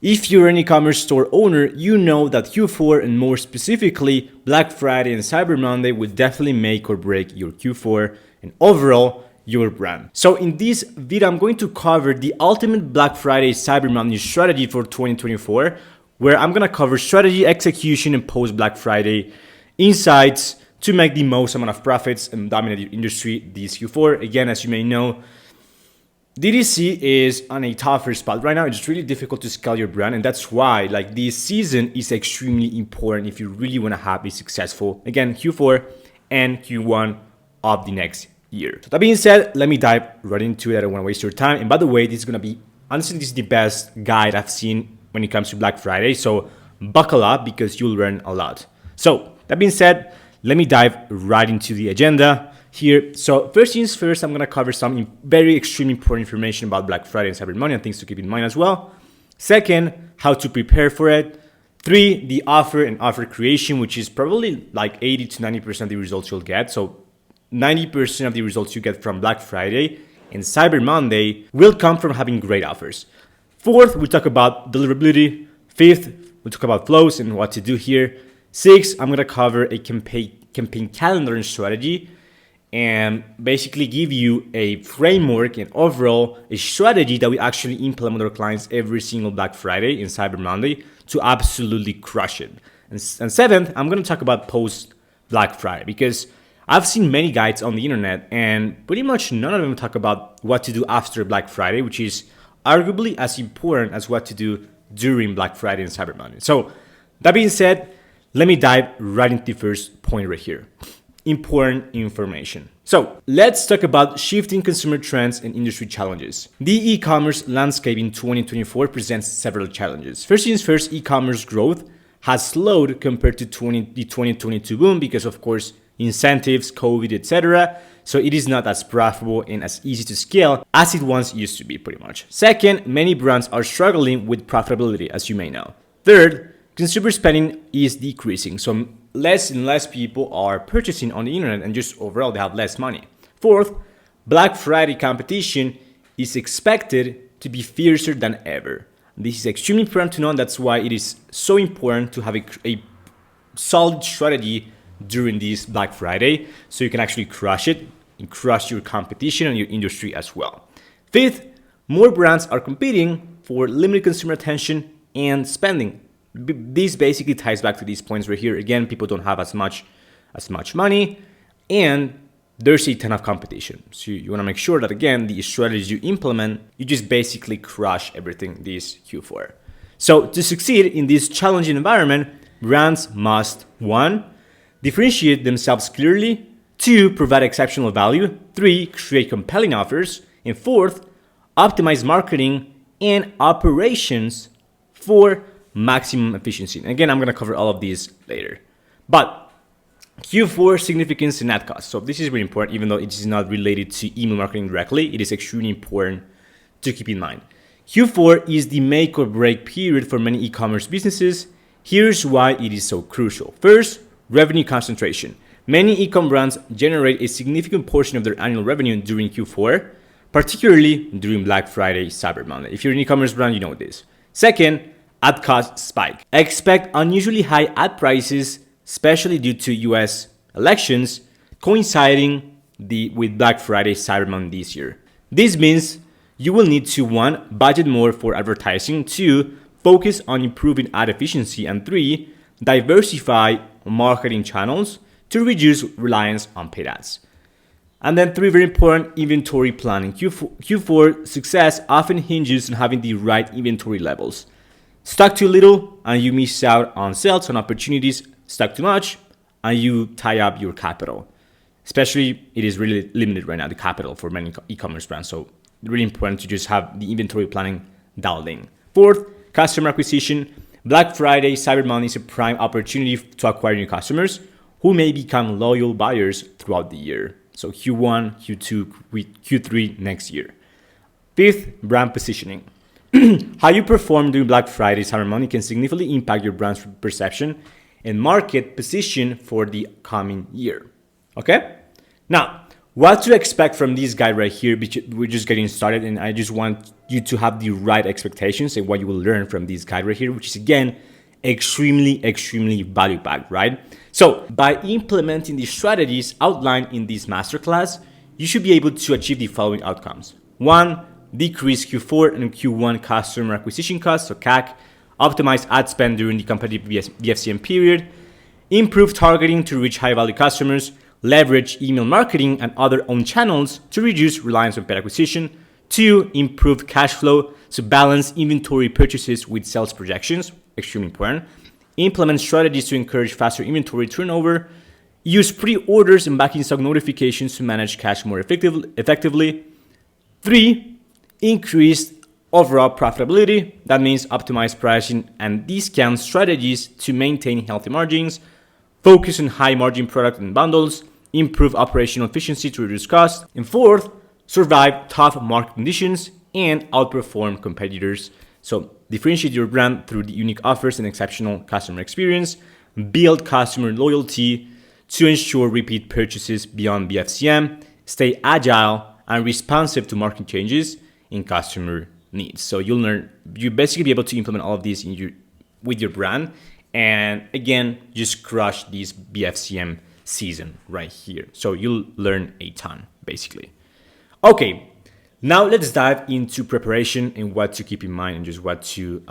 If you're an e-commerce store owner, you know that Q4 and more specifically Black Friday and Cyber Monday would definitely make or break your Q4 and overall your brand. So in this video, I'm going to cover the ultimate Black Friday Cyber Monday strategy for 2024, where I'm gonna cover strategy, execution, and post Black Friday insights to make the most amount of profits and dominate your industry this Q4. Again, as you may know, DTC is on a tougher spot right now. It's really difficult to scale your brand, and that's why this season is extremely important if you really want to have a successful, again, Q4 and Q1 of the next year. So that being said, let me dive right into it. I don't want to waste your time. And by the way, this is going to be, honestly, this is the best guide I've seen when it comes to Black Friday. So buckle up because you'll learn a lot. So that being said, let me dive right into the agenda here. So first things first, I'm going to cover some very extremely important information about Black Friday and Cyber Monday and things to keep in mind as well. Second, how to prepare for it. 3, the offer and offer creation, which is probably like 80 to 90% of the results you'll get. So 90% of the results you get from Black Friday and Cyber Monday will come from having great offers. 4th, we'll talk about deliverability. 5th, we'll talk about flows and what to do here. 6th, I'm going to cover a campaign calendar and strategy, and basically give you a framework and overall a strategy that we actually implement with our clients every single Black Friday and Cyber Monday to absolutely crush it. And 7th, I'm going to talk about post Black Friday, because I've seen many guides on the internet and pretty much none of them talk about what to do after Black Friday, which is arguably as important as what to do during Black Friday and Cyber Monday. So that being said, let me dive right into the first point right here. Important information. So let's talk about shifting consumer trends and industry challenges. The e-commerce landscape in 2024 presents several challenges. First things first, e-commerce growth has slowed compared to the 2022 boom because, of course, incentives, COVID, etc. So it is not as profitable and as easy to scale as it once used to be, pretty much. Second, many brands are struggling with profitability, as you may know. Third, consumer spending is decreasing. So less and less people are purchasing on the internet and just overall they have less money. 4th, Black Friday competition is expected to be fiercer than ever. This is extremely important to know, and that's why it is so important to have a solid strategy during this Black Friday so you can actually crush it and crush your competition and your industry as well. 5th, more brands are competing for limited consumer attention and spending. This basically ties back to these points right here. Again, people don't have as much money and there's a ton of competition. So you want to make sure that, again, the strategies you implement, you just basically crush everything this Q4. So to succeed in this challenging environment, brands must 1, differentiate themselves clearly, 2, provide exceptional value, 3, create compelling offers, and 4th, optimize marketing and operations for maximum efficiency. And again, I'm going to cover all of these later. But Q4 significance and ad cost. So this is really important, even though it is not related to email marketing directly. It is extremely important to keep in mind. Q4 is the make or break period for many e-commerce businesses. Here's why it is so crucial. First, revenue concentration. Many e-com brands generate a significant portion of their annual revenue during Q4, particularly during Black Friday, Cyber Monday. If you're an e-commerce brand, you know this. Second, ad cost spike. Expect unusually high ad prices, especially due to US elections coinciding with Black Friday, Cyber Monday this year. This means you will need to 1, budget more for advertising, 2, focus on improving ad efficiency, and 3, diversify marketing channels to reduce reliance on paid ads. And then 3, very important, inventory planning. Q4 success often hinges on having the right inventory levels. Stock too little and you miss out on sales and opportunities. Stock too much and you tie up your capital. Especially, it is really limited right now, the capital for many e-commerce brands. So really important to just have the inventory planning dialed in. 4th, customer acquisition. Black Friday, Cyber Monday is a prime opportunity to acquire new customers who may become loyal buyers throughout the year. So Q1, Q2, Q3 next year. 5th, brand positioning. How you perform during Black Friday, Cyber Monday can significantly impact your brand's perception and market position for the coming year. Okay? Now, What to expect from this guide right here, we're just getting started, and I just want you to have the right expectations and what you will learn from this guide right here, which is again, extremely value packed, right? So by implementing the strategies outlined in this masterclass, you should be able to achieve the following outcomes. 1, decrease Q4 and Q1 customer acquisition costs, so CAC, optimize ad spend during the competitive BFCM period, improve targeting to reach high-value customers, leverage email marketing and other own channels to reduce reliance on paid acquisition. 2, improve cash flow, so balance inventory purchases with sales projections, extremely important. Implement strategies to encourage faster inventory turnover. Use pre-orders and back in stock notifications to manage cash more effectively. 3, increase overall profitability. That means optimize pricing and discount strategies to maintain healthy margins. Focus on high margin product and bundles. Improve operational efficiency to reduce costs. And 4th, survive tough market conditions and outperform competitors. So differentiate your brand through the unique offers and exceptional customer experience. Build customer loyalty to ensure repeat purchases beyond BFCM. Stay agile and responsive to market changes in customer needs. So you basically be able to implement all of these with your brand. And again, just crush this BFCM season right here. So you'll learn a ton, basically. Okay, now let's dive into preparation and what to keep in mind and just what to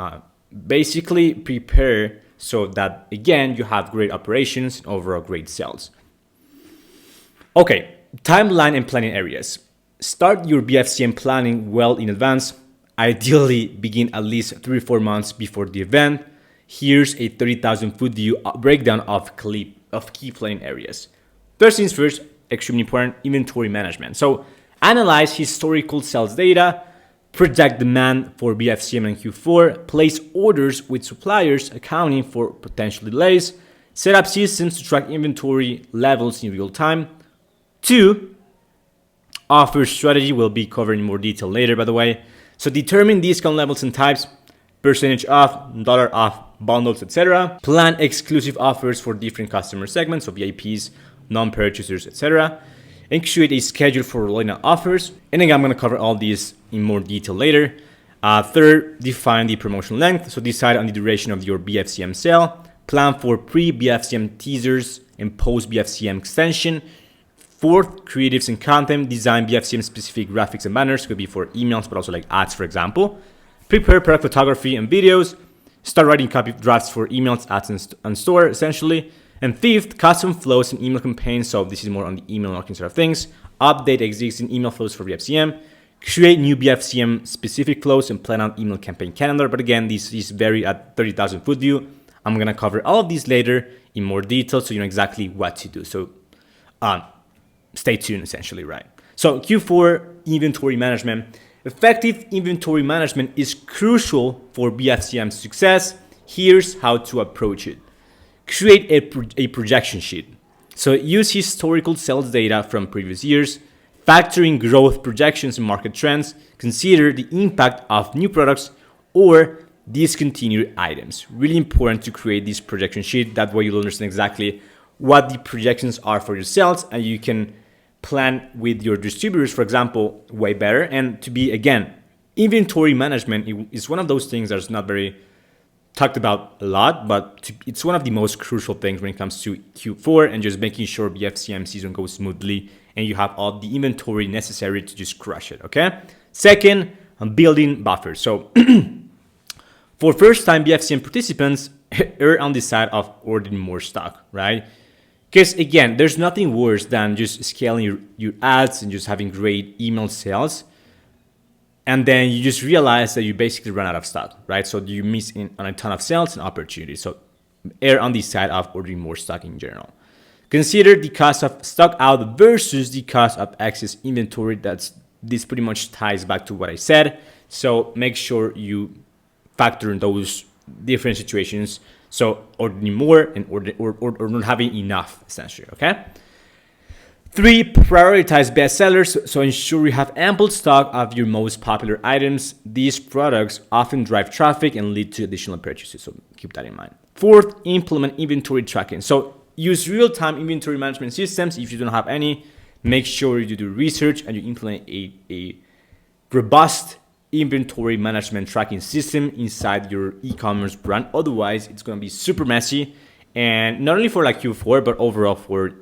basically prepare so that, again, you have great operations and overall great sales. Okay, timeline and planning areas. Start your BFCM planning well in advance. Ideally, begin at least 3 or 4 months before the event. Here's a 30,000-foot view breakdown of key planning areas. First things first, extremely important, inventory management. So analyze historical sales data, project demand for BFCM and Q4, place orders with suppliers accounting for potential delays, set up systems to track inventory levels in real time. 2, offer strategy will be covered in more detail later, by the way. So determine discount levels and types, percentage off, dollar off, bundles, etc. Plan exclusive offers for different customer segments, so VIPs, non-purchasers, etc. And create a schedule for rolling out offers. And again, I'm going to cover all these in more detail later. 3rd, define the promotional length. So decide on the duration of your BFCM sale. Plan for pre-BFCM teasers and post-BFCM extension. 4th, creatives and content. Design BFCM specific graphics and banners. Could be for emails, but also like ads, for example. Prepare product photography and videos. Start writing copy drafts for emails, ads, and store, essentially. And 5th, custom flows and email campaigns. So this is more on the email marketing side of things. Update existing email flows for BFCM. Create new BFCM specific flows and plan out email campaign calendar. But again, this is very at 30,000 foot view. I'm going to cover all of these later in more detail so you know exactly what to do. So stay tuned, essentially, right? So Q4 inventory management. Effective inventory management is crucial for BFCM success. Here's how to approach it. Create a projection sheet. So use historical sales data from previous years, factor in growth projections and market trends, consider the impact of new products or discontinued items. Really important to create this projection sheet. That way you'll understand exactly what the projections are for your sales and you can plan with your distributors, for example, way better. And to be, again, inventory management is one of those things that's not very talked about a lot, but it's one of the most crucial things when it comes to Q4 and just making sure BFCM season goes smoothly and you have all the inventory necessary to just crush it, okay? Second, building buffers. So for first-time BFCM participants, err on the side of ordering more stock, right? Because again, there's nothing worse than just scaling your ads and just having great email sales. And then you just realize that you basically run out of stock, right? So you miss on a ton of sales and opportunities. So err on the side of ordering more stock in general. Consider the cost of stock out versus the cost of excess inventory. This pretty much ties back to what I said. So make sure you factor in those different situations. So ordering more and or not having enough, essentially, okay? 3, prioritize bestsellers. So ensure you have ample stock of your most popular items. These products often drive traffic and lead to additional purchases. So keep that in mind. 4th, implement inventory tracking. So use real-time inventory management systems if you don't have any. make sure you do research and you implement a robust inventory management tracking system inside your e-commerce brand. Otherwise, it's going to be super messy, and not only for like Q4, but overall for,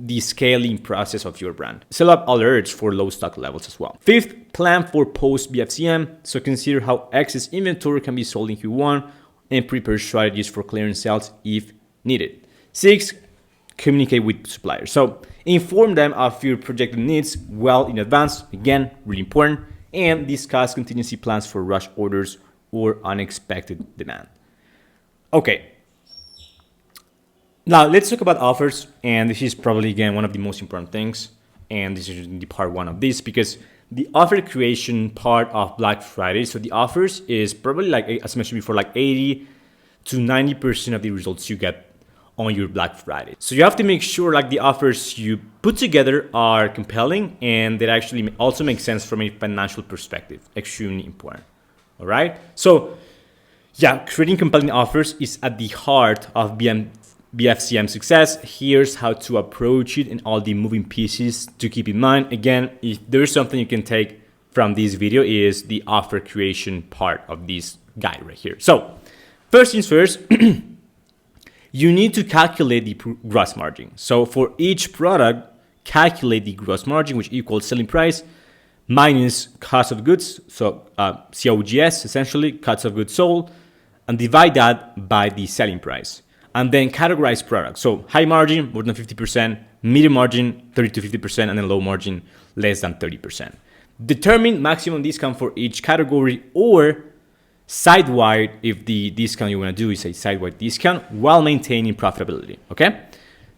the scaling process of your brand. Set up alerts for low stock levels as well. Fifth, plan for post BFCM. So consider how excess inventory can be sold in Q1 and prepare strategies for clearance sales if needed. Six, communicate with suppliers. So inform them of your projected needs well in advance. Again, really important. And discuss contingency plans for rush orders or unexpected demand. Okay. Now let's talk about offers. And this is probably, again, one of the most important things. And this is the part one of this, because the offer creation part of Black Friday, so the offers is probably, like, as I mentioned before, like 80 to 90% of the results you get on your Black Friday. So you have to make sure like the offers you put together are compelling and that actually also make sense from a financial perspective. Extremely important. All right. So yeah, creating compelling offers is at the heart of BFCM success. Here's how to approach it and all the moving pieces to keep in mind. Again, if there's something you can take from this video, is the offer creation part of this guide right here. So first things first, you need to calculate the gross margin. So for each product, calculate the gross margin, which equals selling price minus cost of goods. So COGS, essentially, cost of goods sold, and divide that by the selling price. And then categorize products. So high margin, more than 50%, medium margin, 30 to 50%, and then low margin, less than 30%. Determine maximum discount for each category, or side-wide if the discount you want to do is a side-wide discount, while maintaining profitability. Okay.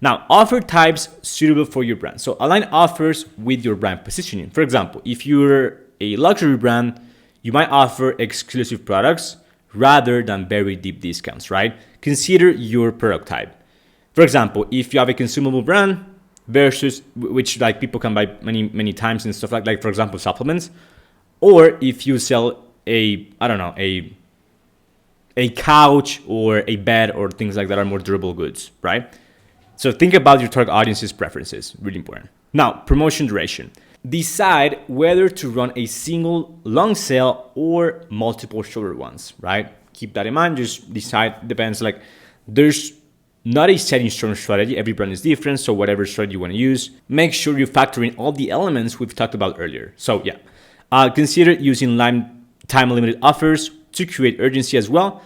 Now, offer types suitable for your brand. So align offers with your brand positioning. For example, if you're a luxury brand, you might offer exclusive products rather than very deep discounts, right? Consider your product type. For example, if you have a consumable brand versus which like people can buy many times and stuff like for example, supplements, or if you sell a couch or a bed or things like that are more durable goods, right? So think about your target audience's preferences, really important. Now, promotion duration. Decide whether to run a single long sale or multiple shorter ones, right? Keep that in mind, just decide, depends, like there's not a set in stone strategy, every brand is different, so whatever strategy you want to use, make sure you factor in all the elements we've talked about earlier. So yeah, consider using time-limited offers to create urgency as well.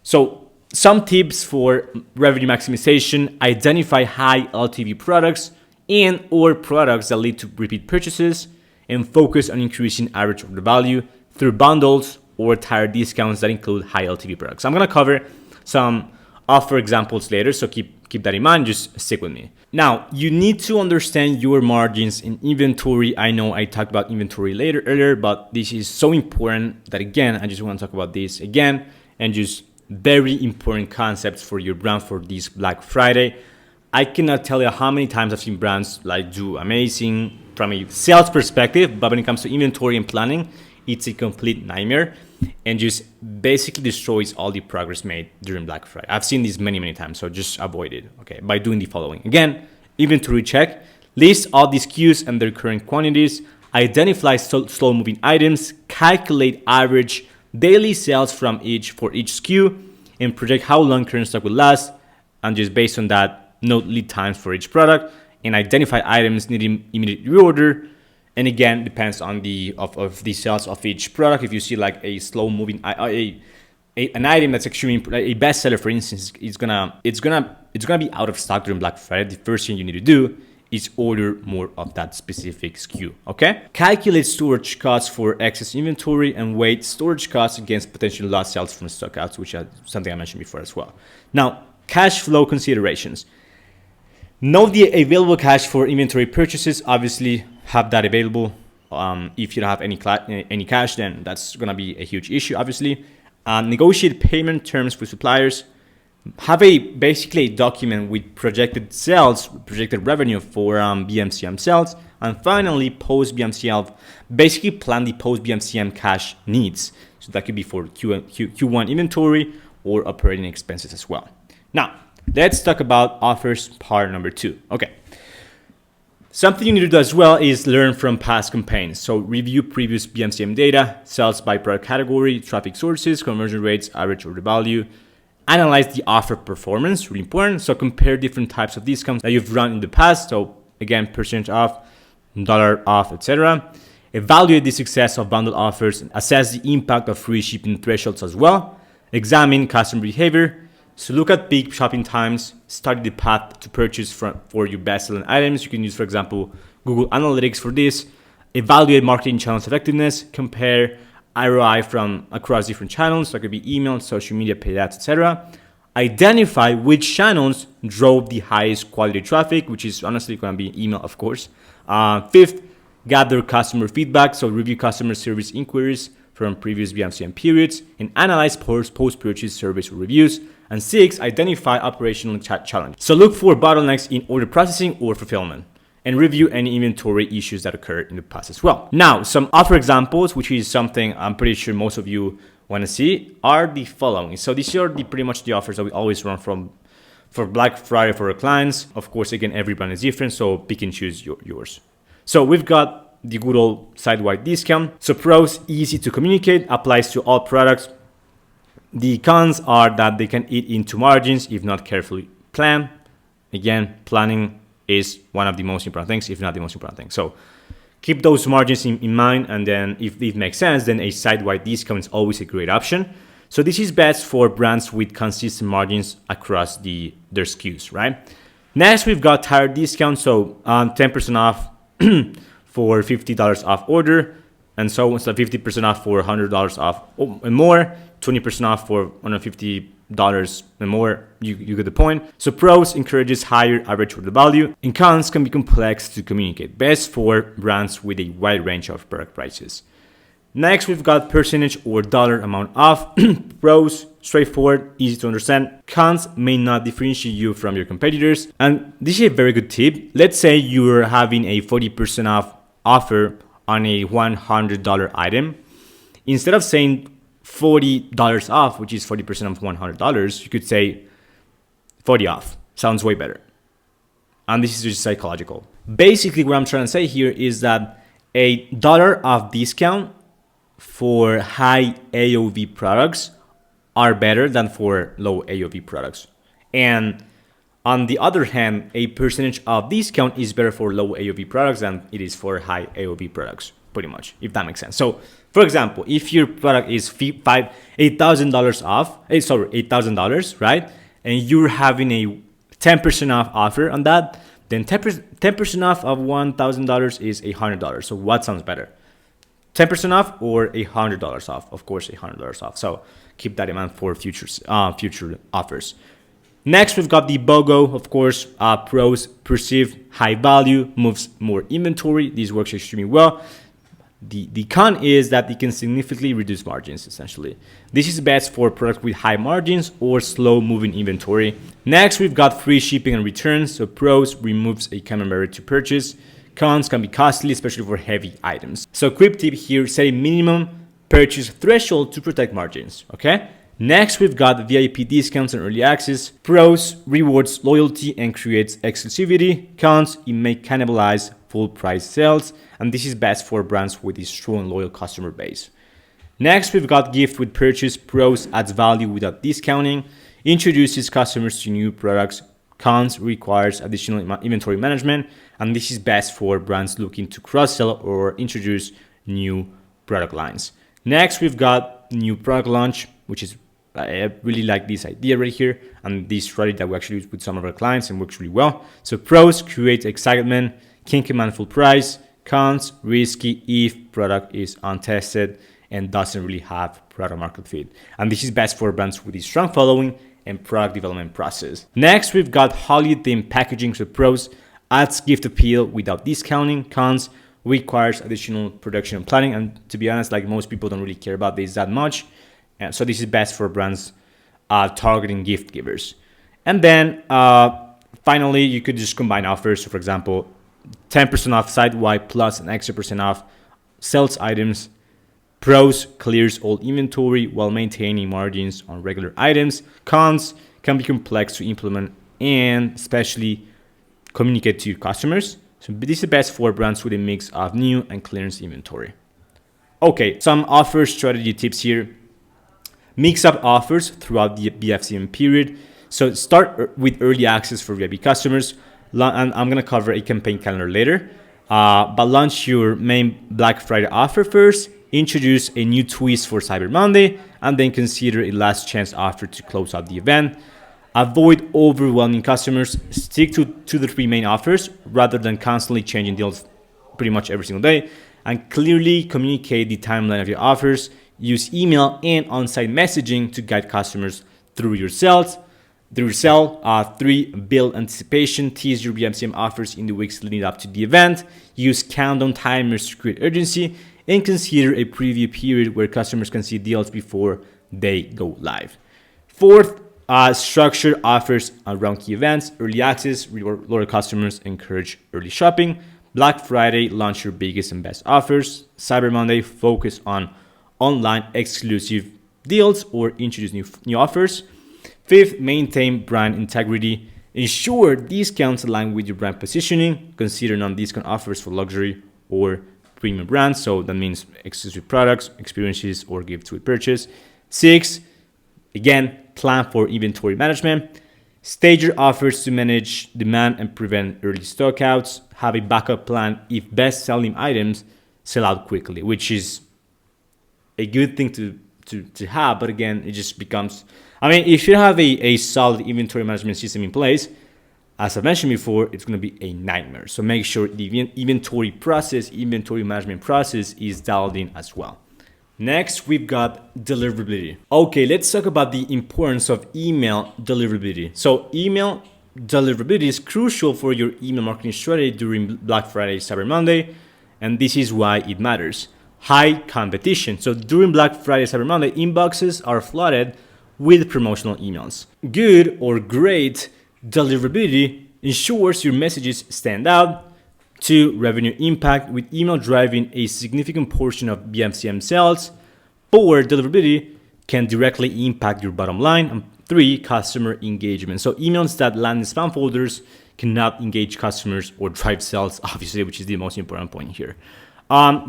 So some tips for revenue maximization: identify high LTV products and or products that lead to repeat purchases, and focus on increasing average order value through bundles or tiered discounts that include high LTV products. I'm going to cover some offer examples later, so keep that in mind, just stick with me. Now, you need to understand your margins in inventory. I know I talked about inventory earlier, but this is so important that, again, I just want to talk about this again, and just very important concepts for your brand for this Black Friday. I cannot tell you how many times I've seen brands like do amazing from a sales perspective, but when it comes to inventory and planning, it's a complete nightmare and just basically destroys all the progress made during Black Friday. I've seen this many times, so just avoid it, okay, by doing the following. Again, inventory check, list all the SKUs and their current quantities, identify slow-moving items, calculate average daily sales for each SKU, and project how long current stock will last, and just based on that, note lead times for each product, and identify items needing immediate reorder. And again, depends on the sales of each product. If you see like a slow moving an item that's extremely a bestseller, for instance, it's gonna be out of stock during Black Friday. The first thing you need to do is order more of that specific SKU. Okay. Calculate storage costs for excess inventory and weight storage costs against potential lost sales from stockouts, which is something I mentioned before as well. Now, cash flow considerations. Know the available cash for inventory purchases. Obviously, have that available. If you don't have any cash, then that's gonna be a huge issue. Obviously, negotiate payment terms with suppliers. Have basically a document with projected sales, projected revenue for BFCM sales, and finally post BFCM. Basically, plan the post BFCM cash needs. So that could be for Q1 inventory or operating expenses as well. Now, let's talk about offers part number 2. Okay. Something you need to do as well is learn from past campaigns. So review previous BFCM data, sales by product category, traffic sources, conversion rates, average order value. Analyze the offer performance, really important. So compare different types of discounts that you've run in the past. So again, percentage off, dollar off, etc. Evaluate the success of bundle offers and assess the impact of free shipping thresholds as well. Examine customer behavior. So look at peak shopping times, study the path to purchase for your best-selling items. You can use, for example, Google Analytics for this. Evaluate marketing channels effectiveness, compare ROI from across different channels. So it could be email, social media, paid ads, etc. Identify which channels drove the highest quality traffic, which is honestly going to be email, of course. Fifth, gather customer feedback. So review customer service inquiries from previous BFCM periods and analyze post-purchase surveys or reviews. And 6, identify operational challenges. So look for bottlenecks in order processing or fulfillment and review any inventory issues that occurred in the past as well. Now, some offer examples, which is something I'm pretty sure most of you want to see, are the following. So these are pretty much the offers that we always run for Black Friday for our clients. Of course, again, every brand is different, so pick and choose yours. So we've got the good old site-wide discount. So pros, easy to communicate, applies to all products. The cons are that they can eat into margins if not carefully planned. Again, planning is one of the most important things, if not the most important thing. So keep those margins in mind, and then if it makes sense, then a site-wide discount is always a great option. So this is best for brands with consistent margins across their SKUs, right? Next, we've got tiered discounts. So 10% off for $50 off order, and so 50% off for $100 off and more, 20% off for $150 and more. You get the point. So pros, encourages higher average order value, and cons can be complex to communicate, best for brands with a wide range of product prices. Next, we've got percentage or dollar amount off. Pros, straightforward, easy to understand. Cons may not differentiate you from your competitors. And this is a very good tip. Let's say you're having a 40% off offer on a $100 item. Instead of saying $40 off, which is 40% of $100, you could say 40 off. Sounds way better. And this is just psychological. Basically, what I'm trying to say here is that a dollar off discount for high AOV products are better than for low AOV products. And on the other hand, a percentage of discount is better for low AOV products than it is for high AOV products, pretty much, if that makes sense. So, for example, if your product is $8,000 off, $8,000, right? And you're having a 10% off offer on that, then 10% off of $1,000 is $100. So what sounds better? 10% off or $100 off? Of course, $100 off. So keep that in mind for future offers. Next, we've got the BOGO. Of course, pros, perceive high value, moves more inventory. This works extremely well. The con is that it can significantly reduce margins, essentially. This is best for products with high margins or slow moving inventory. Next, we've got free shipping and returns. So pros, removes a common barrier to purchase. Cons, can be costly, especially for heavy items. So quick tip here, set a minimum purchase threshold to protect margins, okay? Next, we've got VIP discounts and early access. Pros, rewards loyalty and creates exclusivity. Cons, it may cannibalize full price sales. And this is best for brands with a strong loyal customer base. Next, we've got gift with purchase. Pros, adds value without discounting. Introduces customers to new products. Cons, requires additional inventory management. And this is best for brands looking to cross-sell or introduce new product lines. Next, we've got new product launch, which is, I really like this idea right here and this strategy that we actually use with some of our clients and works really well. So pros, create excitement, can command full price. Cons, risky if product is untested and doesn't really have product market fit. And this is best for brands with a strong following and product development process. Next, we've got holiday themed packaging. So pros, adds gift appeal without discounting. Cons, requires additional production and planning. And to be honest, like most people don't really care about this that much. And so this is best for brands targeting gift givers. And then finally, you could just combine offers. So for example, 10% off site-wide plus an extra percent off sales items. Pros, clears all inventory while maintaining margins on regular items. Cons, can be complex to implement and especially communicate to your customers. So this is the best for brands with a mix of new and clearance inventory. Okay, some offer strategy tips here. Mix up offers throughout the BFCM period. So start with early access for VIP customers. And I'm gonna cover a campaign calendar later. But launch your main Black Friday offer first. Introduce a new twist for Cyber Monday, and then consider a last chance offer to close out the event. Avoid overwhelming customers. Stick to the 3 main offers rather than constantly changing deals pretty much every single day. And clearly communicate the timeline of your offers. Use email and on-site messaging to guide customers through your sales. 3, build anticipation. Tease your BFCM offers in the weeks leading up to the event. Use countdown timers to create urgency. And consider a preview period where customers can see deals before they go live. 4th, structure offers around key events. Early access, reward loyal customers, encourage early shopping. Black Friday, launch your biggest and best offers. Cyber Monday, focus on online exclusive deals or introduce new offers. 5th, maintain brand integrity. Ensure discounts align with your brand positioning. Consider non-discount offers for luxury or premium brands. So that means exclusive products, experiences, or gifts with purchase. 6, again, plan for inventory management. Stage your offers to manage demand and prevent early stockouts. Have a backup plan if best-selling items sell out quickly, which is a good thing to have. But again, it just becomes, if you have a solid inventory management system in place, as I mentioned before, it's going to be a nightmare. So make sure the inventory management process is dialed in as well. Next, we've got deliverability. Okay, let's talk about the importance of email deliverability. So email deliverability is crucial for your email marketing strategy during Black Friday, Cyber Monday, and this is why it matters. High competition. So during Black Friday, Cyber Monday, inboxes are flooded with promotional emails. Good or great deliverability ensures your messages stand out. 2, revenue impact, with email driving a significant portion of BFCM sales. 4, deliverability can directly impact your bottom line. And 3, customer engagement. So emails that land in spam folders cannot engage customers or drive sales, obviously, which is the most important point here.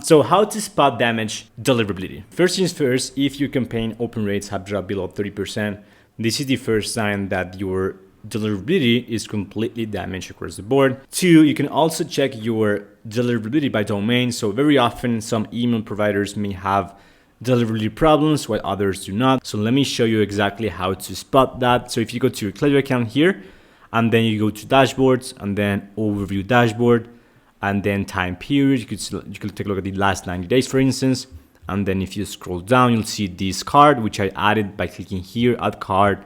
So how to spot damage deliverability? First things first, if your campaign open rates have dropped below 30%, this is the first sign that your deliverability is completely damaged across the board. 2, you can also check your deliverability by domain. So very often some email providers may have deliverability problems while others do not. So let me show you exactly how to spot that. So if you go to your Klaviyo account here, and then you go to dashboards, and then overview dashboard, and then time period, you could take a look at the last 90 days, for instance. And then if you scroll down, you'll see this card, which I added by clicking here, add card.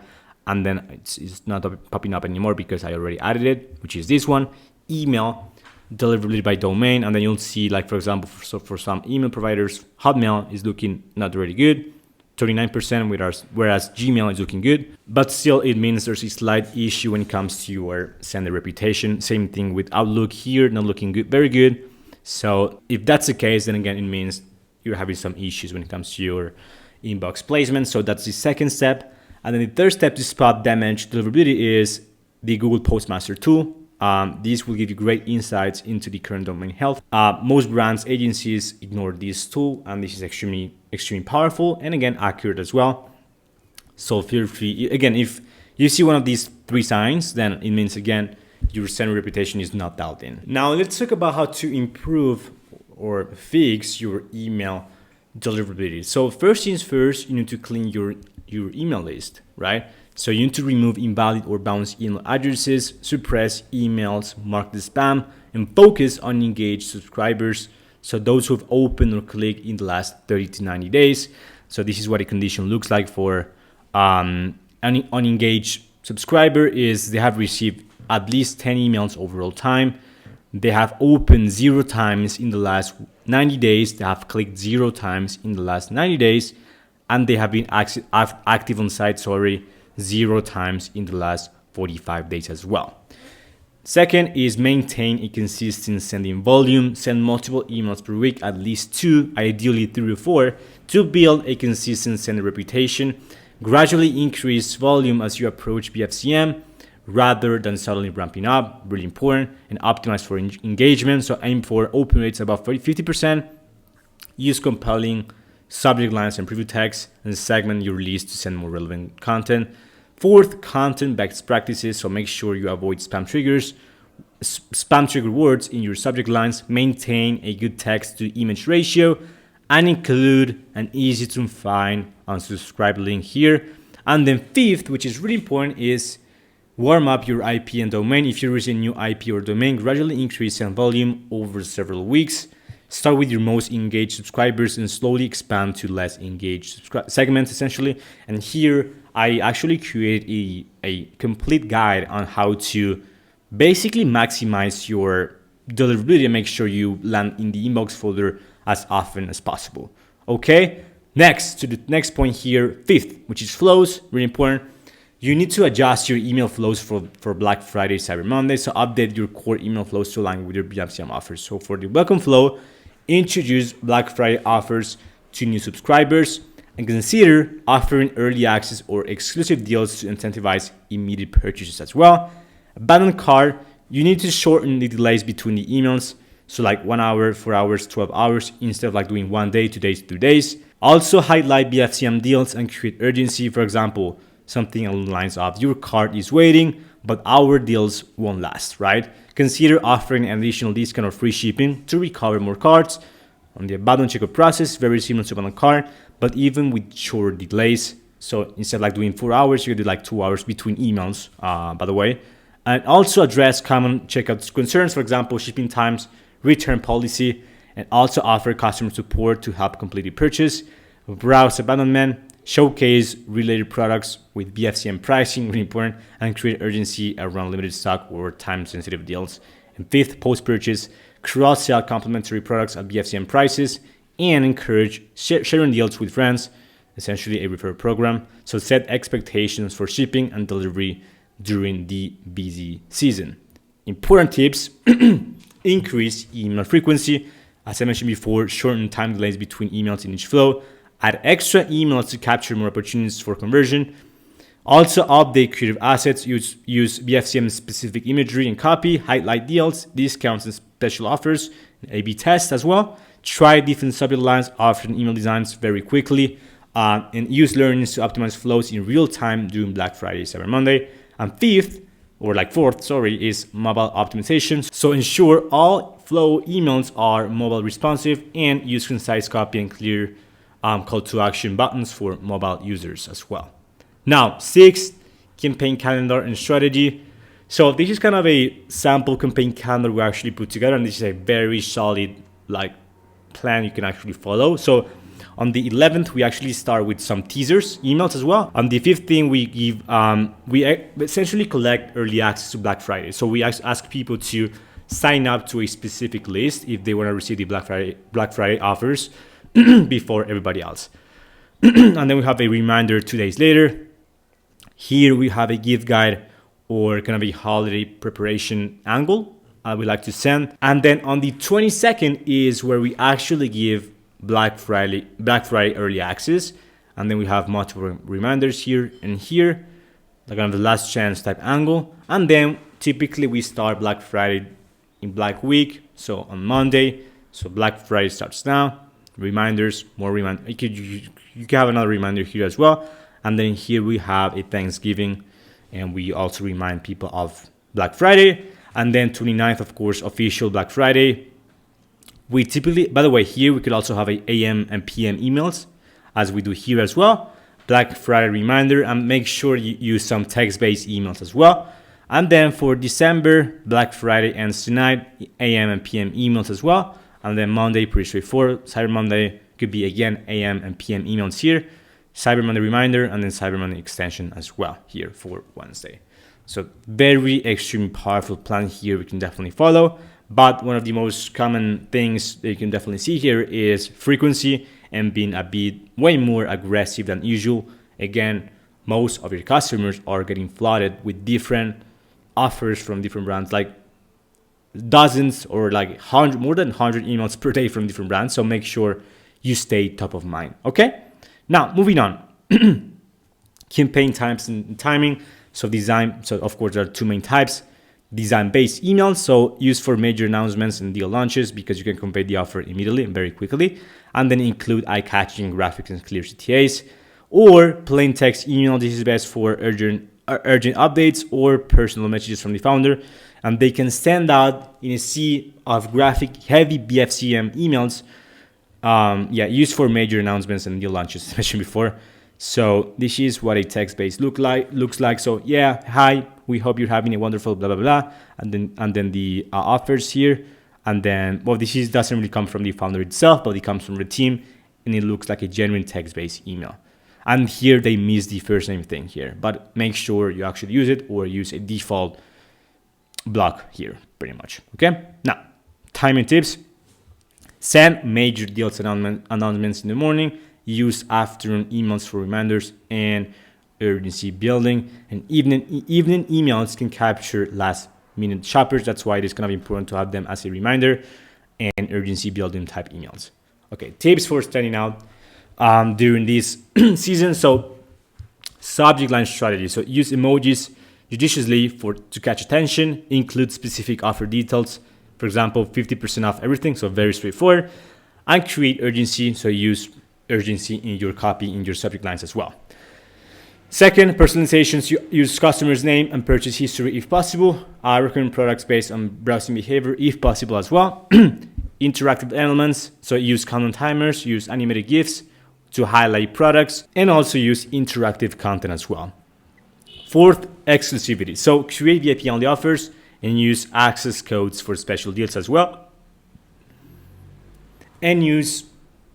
And then it's not popping up anymore because I already added it, which is this one, email deliverability by domain. And then you'll see, like, for example, for some email providers, Hotmail is looking not really good, 39%, whereas Gmail is looking good. But still, it means there's a slight issue when it comes to your sender reputation. Same thing with Outlook here, not looking good, very good. So if that's the case, then again, it means you're having some issues when it comes to your inbox placement. So that's the second step. And then the third step to spot damage deliverability is the Google Postmaster tool. This will give you great insights into the current domain health. Most brands, agencies ignore this tool, and this is extremely powerful and again accurate as well. So feel free, again, if you see one of these 3 signs, then it means again your sender reputation is not dialed in. Now let's talk about how to improve or fix your email deliverability. So first things first, you need to clean your email list, right? So you need to remove invalid or bounced email addresses, suppress emails, mark the spam, and focus on engaged subscribers. So those who've opened or clicked in the last 30 to 90 days. So this is what a condition looks like for an unengaged subscriber is they have received at least 10 emails overall time. They have opened 0 times in the last 90 days. They have clicked 0 times in the last 90 days. And they have been active on site, 0 times in the last 45 days as well. Second is maintain a consistent sending volume. Send multiple emails per week, at least 2, ideally 3 or 4, to build a consistent sender reputation. Gradually increase volume as you approach BFCM. rather than suddenly ramping up. Really important. And optimize for engagement. So aim for open rates above 50%. Use compelling subject lines and preview text, and segment your release to send more relevant content. Fourth, content best practices. So make sure you avoid spam triggers, spam trigger words in your subject lines. Maintain a good text to image ratio, and include an easy to find unsubscribe link here. And then fifth, which is really important, is warm up your IP and domain. If you're using a new IP or domain, gradually increase send volume over several weeks. Start with your most engaged subscribers and slowly expand to less engaged segments, essentially. And here, I actually created a complete guide on how to basically maximize your deliverability and make sure you land in the inbox folder as often as possible. Okay, next to the next point here, fifth, which is flows, really important. You need to adjust your email flows for Black Friday, Cyber Monday. So update your core email flows to align with your BFCM offers. So for the welcome flow, introduce Black Friday offers to new subscribers and consider offering early access or exclusive deals to incentivize immediate purchases as well. Abandon cart, you need to shorten the delays between the emails. So like 1 hour, 4 hours, 12 hours, instead of like doing 1 day, 2 days, 3 days. Also highlight BFCM deals and create urgency. For example, something along the lines of your cart is waiting, but our deals won't last, right? Consider offering an additional discount or free shipping to recover more carts. On the abandon checkout process, very similar to abandon cart, but even with short delays. So instead of like doing 4 hours, you do like 2 hours between emails, by the way. And also address common checkout concerns, for example, shipping times, return policy, and also offer customer support to help complete the purchase. Browse abandonment, showcase related products with BFCM pricing, really important, and create urgency around limited stock or time-sensitive deals. And fifth, post-purchase, cross-sell complementary products at BFCM prices, and encourage sharing deals with friends, essentially a referral program. So set expectations for shipping and delivery during the busy season. Important tips, increase email frequency. As I mentioned before, shorten time delays between emails in each flow. Add extra emails to capture more opportunities for conversion. Also update creative assets, use BFCM specific imagery and copy, highlight deals, discounts and special offers, A/B test as well. Try different subject lines, offering email designs very quickly, and use learnings to optimize flows in real time during Black Friday, Cyber Monday. And fourth, is mobile optimization. So ensure all flow emails are mobile responsive and use concise copy and clear call to action buttons for mobile users as well. Now, sixth, campaign calendar and strategy. So this is kind of a sample campaign calendar we actually put together, and this is a very solid plan you can actually follow. So on the 11th, we actually start with some teasers, emails as well. On the 15th, we give we essentially collect early access to Black Friday. So we ask people to sign up to a specific list if they want to receive the Black Friday offers before everybody else. And then we have a reminder 2 days later. Here we have a gift guide or kind of a holiday preparation angle we like to send. And then on the 22nd is where we actually give Black Friday early access. And then we have multiple reminders here and here, like on the last chance type angle. And then typically we start Black Friday in Black Week, so on Monday. So Black Friday starts now. Reminders, more reminders. You can have another reminder here as well. And then here we have a Thanksgiving, and we also remind people of Black Friday. And then 29th, of course, official Black Friday. We typically, by the way, here we could also have a AM and PM emails, as we do here as well. Black Friday reminder, and make sure you use some text-based emails as well. And then for December, Black Friday ends tonight, AM and PM emails as well. And then Monday, pretty straightforward. Cyber Monday could be again AM and PM emails here. Cyber Monday reminder, and then Cyber Monday extension as well here for Wednesday. So very extremely powerful plan here we can definitely follow. But one of the most common things that you can definitely see here is frequency and being a bit way more aggressive than usual. Again, most of your customers are getting flooded with different offers from different brands, like dozens or like more than 100 emails per day from different brands. So make sure you stay top of mind. Okay. Now moving on, campaign times and timing. So design, so of course there are two main types. Design-based emails, so used for major announcements and deal launches because you can convey the offer immediately and very quickly, and then include eye-catching graphics and clear CTAs. Or plain text email, this is best for urgent updates or personal messages from the founder, and they can stand out in a sea of graphic heavy BFCM emails, used for major announcements and deal launches, as mentioned before. So this is what a text-based looks like. So yeah, hi, we hope you're having a wonderful blah blah blah, and then the offers here, and then this doesn't really come from the founder itself, but it comes from the team, and it looks like a genuine text-based email. And here they miss the first name thing here, but make sure you actually use it or use a default block here, pretty much. Okay. Now, timing tips: send major deals announcements in the morning. Use afternoon emails for reminders and urgency building, and evening emails can capture last minute shoppers. That's why it is kind of important to have them as a reminder and urgency building type emails. Okay, tips for standing out during this season. So subject line strategy. So use emojis judiciously to catch attention. Include specific offer details. For example, 50% off everything. So very straightforward. And create urgency. So use urgency in your copy, in your subject lines as well. Second, personalizations. You use customer's name and purchase history if possible. Recommend products based on browsing behavior if possible as well. Interactive elements. So use countdown timers, use animated GIFs to highlight products, and also use interactive content as well. Fourth, exclusivity. So create VIP only offers and use access codes for special deals as well. And use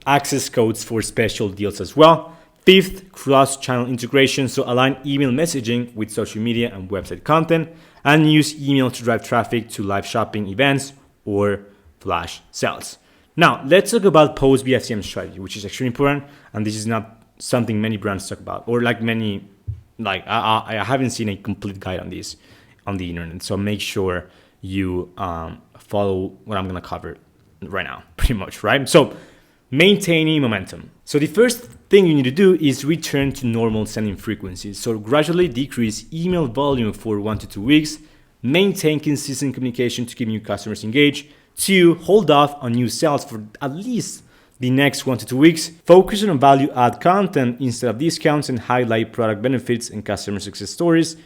access codes for special deals as well. Fifth, cross-channel integration. So align email messaging with social media and website content, and use email to drive traffic to live shopping events or flash sales. Now, let's talk about post BFCM strategy, which is extremely important. And this is not something many brands talk about, or I haven't seen a complete guide on this on the internet. So make sure you follow what I'm going to cover right now, pretty much, right? So maintaining momentum. So the first thing you need to do is return to normal sending frequencies. So gradually decrease email volume for 1 to 2 weeks. Maintain consistent communication to keep new customers engaged. 2, hold off on new sales for at least the next 1 to 2 weeks. Focus on value add content instead of discounts and highlight product benefits and customer success stories.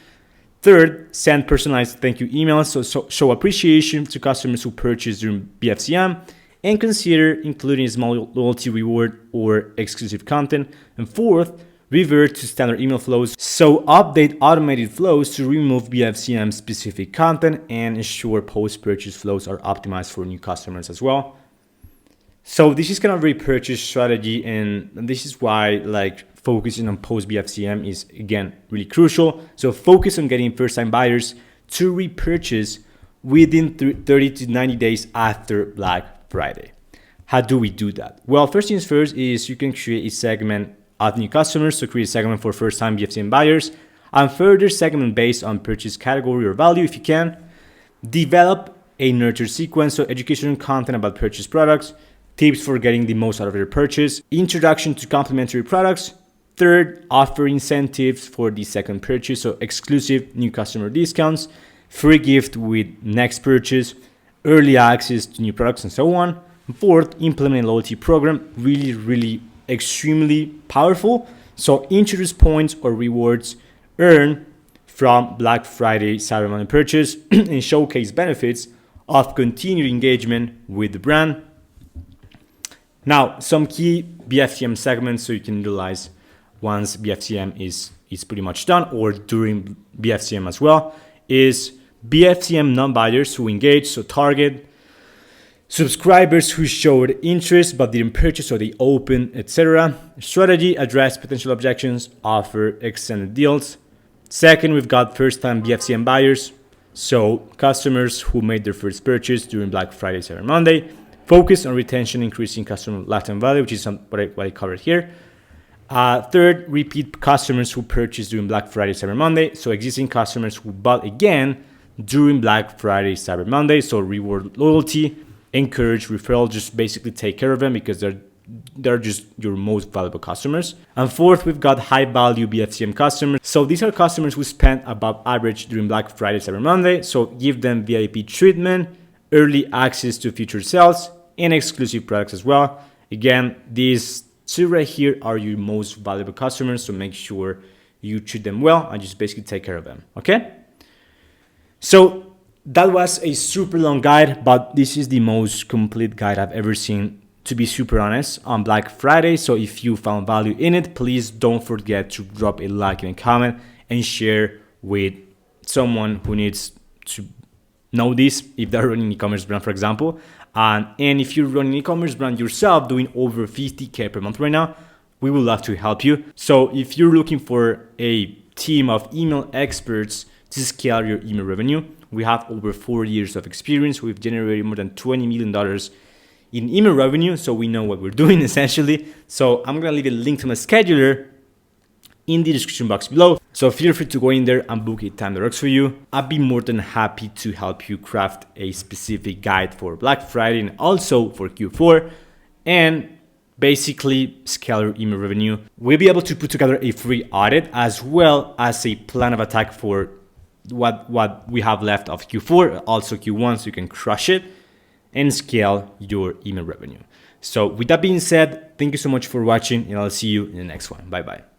Third, send personalized thank you emails. So show appreciation to customers who purchase during BFCM, and consider including a small loyalty reward or exclusive content. And fourth, revert to standard email flows. So update automated flows to remove BFCM specific content and ensure post-purchase flows are optimized for new customers as well. So this is kind of a repurchase strategy, and this is why focusing on post BFCM is again really crucial. So focus on getting first-time buyers to repurchase within 30 to 90 days after Black Friday. How do we do that? Well, first things first is you can create a segment of new customers. So create a segment for first-time BFCM buyers, and further segment based on purchase category or value if you can. Develop a nurture sequence, so educational content about purchase products, tips for getting the most out of your purchase, introduction to complementary products. Third, offer incentives for the second purchase, so exclusive new customer discounts, free gift with next purchase, early access to new products, and so on. And fourth, implement a loyalty program, really extremely powerful. So introduce points or rewards earned from Black Friday, Cyber Monday purchase and showcase benefits of continued engagement with the brand. Now, some key BFCM segments so you can utilize once BFCM is pretty much done, or during BFCM as well, is BFCM non-buyers who engage, so target subscribers who showed interest but didn't purchase, or they open, etc. Strategy, address potential objections, offer extended deals. Second, we've got first-time BFCM buyers, so customers who made their first purchase during Black Friday, Cyber Monday. Focus on retention, increasing customer lifetime value, which is what I covered here. Third, repeat customers who purchased during Black Friday, Cyber Monday. So existing customers who bought again during Black Friday, Cyber Monday. So reward loyalty, encourage referral, just basically take care of them because they're they're just your most valuable customers. And fourth, we've got high value BFCM customers. So these are customers who spend above average during Black Friday, Cyber Monday. So give them VIP treatment, early access to future sales, and exclusive products as well. Again, these two right here are your most valuable customers. So make sure you treat them well and just basically take care of them. Okay. So that was a super long guide, but this is the most complete guide I've ever seen, to be super honest, on Black Friday. So if you found value in it, please don't forget to drop a like and a comment and share with someone who needs to know this if they're running an e-commerce brand, for example. And if you're running an e-commerce brand yourself, doing over 50K per month right now, we would love to help you. So if you're looking for a team of email experts to scale your email revenue, we have over 4 years of experience. We've generated more than $20 million in email revenue, so we know what we're doing essentially. So I'm gonna leave a link to my scheduler in the description box below. So feel free to go in there and book a time that works for you. I'd be more than happy to help you craft a specific guide for Black Friday and also for Q4 and basically scale your email revenue. We'll be able to put together a free audit as well as a plan of attack for what we have left of Q4, also Q1, so you can crush it and scale your email revenue. So with that being said, thank you so much for watching, and I'll see you in the next one. Bye bye.